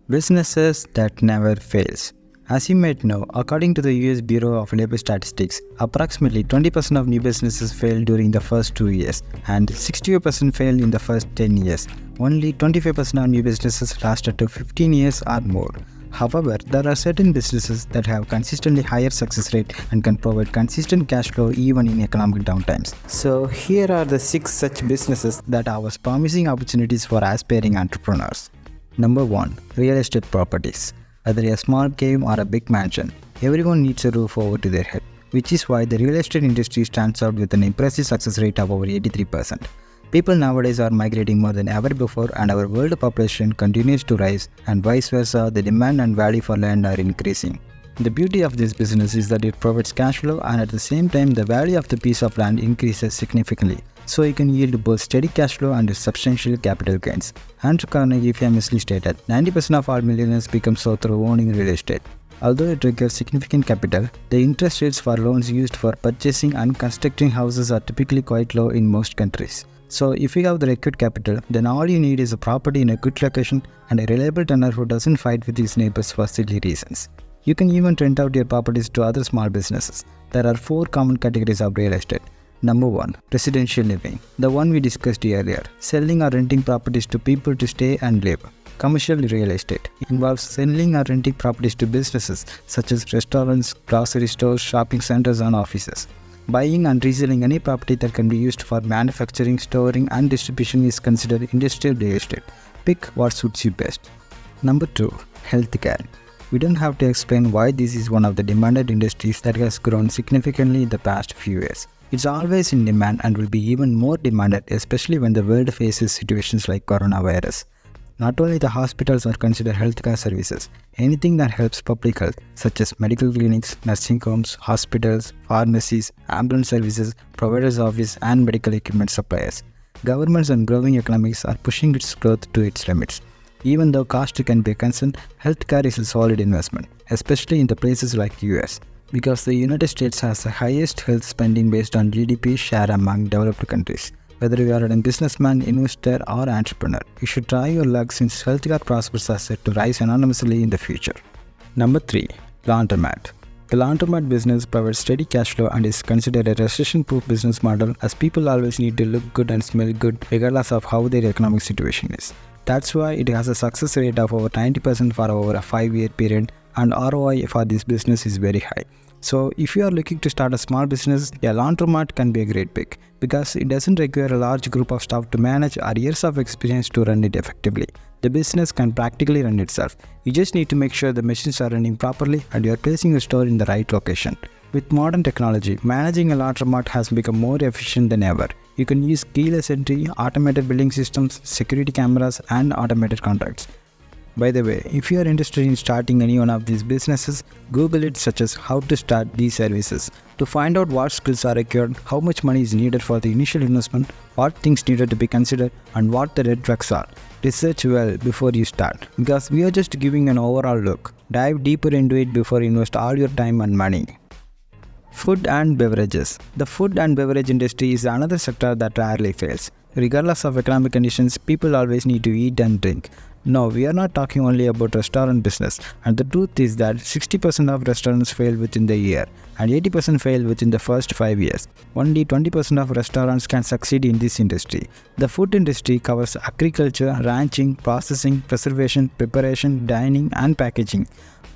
Businesses that never fails. As you might know, according to the US Bureau of Labor Statistics, approximately 20% of new businesses fail during the first 2 years and 68% fail in the first 10 years. Only 25% of new businesses last up to 15 years or more. However, there are certain businesses that have consistently higher success rate and can provide consistent cash flow even in economic downtimes. So here are the 6 such businesses that offers promising opportunities for aspiring entrepreneurs. Number 1. Real estate properties. Whether a small cave or a big mansion, everyone needs a roof over to their head, which is why the real estate industry stands out with an impressive success rate of over 83%. People nowadays are migrating more than ever before, and our world population continues to rise, and vice versa, the demand and value for land are increasing. The beauty of this business is that it provides cash flow, and at the same time the value of the piece of land increases significantly, so you can yield both steady cash flow and substantial capital gains. Andrew Carnegie famously stated, 90% of all millionaires become so through owning real estate. Although it requires significant capital, the interest rates for loans used for purchasing and constructing houses are typically quite low in most countries. So if you have the required capital, then all you need is a property in a good location and a reliable tenant who doesn't fight with his neighbors for silly reasons. You can even rent out your properties to other small businesses. There are 4 common categories of real estate. Number 1. Residential living. The one we discussed earlier. Selling or renting properties to people to stay and live. Commercial real estate involves selling or renting properties to businesses such as restaurants, grocery stores, shopping centers and offices. Buying and reselling any property that can be used for manufacturing, storing and distribution is considered industrial real estate. Pick what suits you best. Number 2. Healthcare. We don't have to explain why this is one of the demanded industries that has grown significantly in the past few years. It's always in demand and will be even more demanded, especially when the world faces situations like coronavirus. Not only the hospitals are considered healthcare services, anything that helps public health, such as medical clinics, nursing homes, hospitals, pharmacies, ambulance services, providers' office, and medical equipment suppliers. Governments and growing economies are pushing its growth to its limits. Even though cost can be a concern, healthcare is a solid investment, especially in the places like US, because the United States has the highest health spending based on GDP share among developed countries. Whether you are a businessman, investor, or entrepreneur, you should try your luck since healthcare prospects are set to rise enormously in the future. Number 3. Laundromat. The laundromat business provides steady cash flow and is considered a recession-proof business model, as people always need to look good and smell good regardless of how their economic situation is. That's why it has a success rate of over 90% for over a 5-year period, and ROI for this business is very high. So if you are looking to start a small business, a laundromat can be a great pick because it doesn't require a large group of staff to manage or years of experience to run it effectively. The business can practically run itself. You just need to make sure the machines are running properly and you are placing your store in the right location. With modern technology, managing a laundromat has become more efficient than ever. You can use keyless entry, automated billing systems, security cameras, and automated contracts. By the way, if you are interested in starting any one of these businesses, Google it such as how to start these services to find out what skills are required, how much money is needed for the initial investment, what things needed to be considered, and what the red flags are. Research well before you start, because we are just giving an overall look. Dive deeper into it before you invest all your time and money. Food and beverages. The food and beverage industry is another sector that rarely fails. Regardless of economic conditions, people always need to eat and drink. No, we are not talking only about restaurant business, and the truth is that 60% of restaurants fail within the year and 80% fail within the first 5 years. Only 20% of restaurants can succeed in this industry. The food industry covers agriculture, ranching, processing, preservation, preparation, dining, and packaging.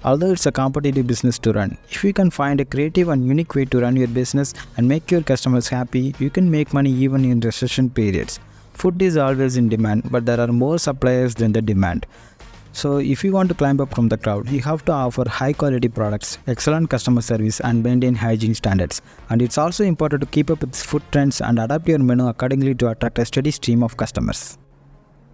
Although it's a competitive business to run, if you can find a creative and unique way to run your business and make your customers happy, you can make money even in recession periods. Food is always in demand, but there are more suppliers than the demand. So if you want to climb up from the crowd, you have to offer high quality products, excellent customer service, and maintain hygiene standards. And it's also important to keep up with food trends and adapt your menu accordingly to attract a steady stream of customers.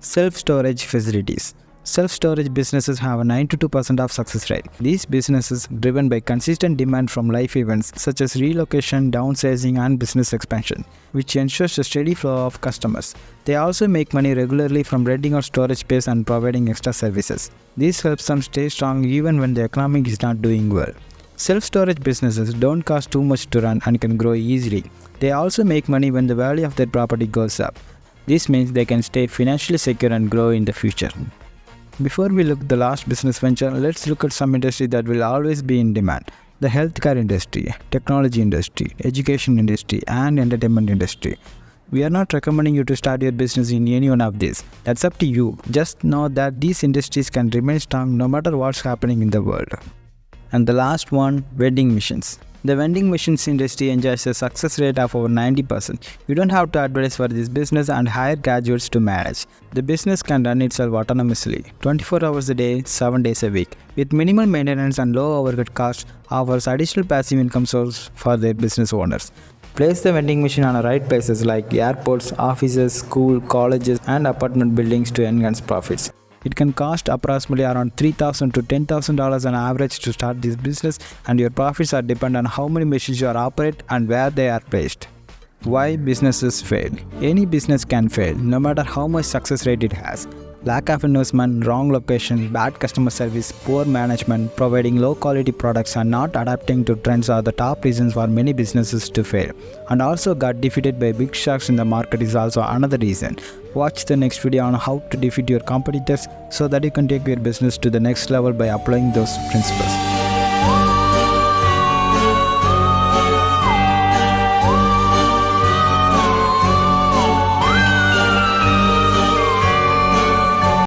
Self-storage facilities. Self-storage businesses have a 92% of success rate. These businesses driven by consistent demand from life events such as relocation, downsizing, and business expansion, which ensures a steady flow of customers. They also make money regularly from renting out storage space and providing extra services. This helps them stay strong even when the economy is not doing well. Self-storage businesses don't cost too much to run and can grow easily. They also make money when the value of their property goes up. This means they can stay financially secure and grow in the future. Before we look at the last business venture, let's look at some industry that will always be in demand. The healthcare industry, technology industry, education industry, and entertainment industry. We are not recommending you to start your business in any one of these. That's up to you. Just know that these industries can remain strong no matter what's happening in the world. And the last one, vending machines. The vending machines industry enjoys a success rate of over 90%. You don't have to advertise for this business and hire graduates to manage. The business can run itself autonomously, 24 hours a day, 7 days a week. With minimal maintenance and low overhead costs, offers additional passive income source for their business owners. Place the vending machine on the right places like airports, offices, schools, colleges, and apartment buildings to enhance profits. It can cost approximately around $3,000 to $10,000 on average to start this business, and your profits are dependent on how many machines you operate and where they are placed. Why businesses fail? Any business can fail, no matter how much success rate it has. Lack of investment, wrong location, bad customer service, poor management, providing low quality products, and not adapting to trends are the top reasons for many businesses to fail. And also got defeated by big sharks in the market is also another reason. Watch the next video on how to defeat your competitors so that you can take your business to the next level by applying those principles.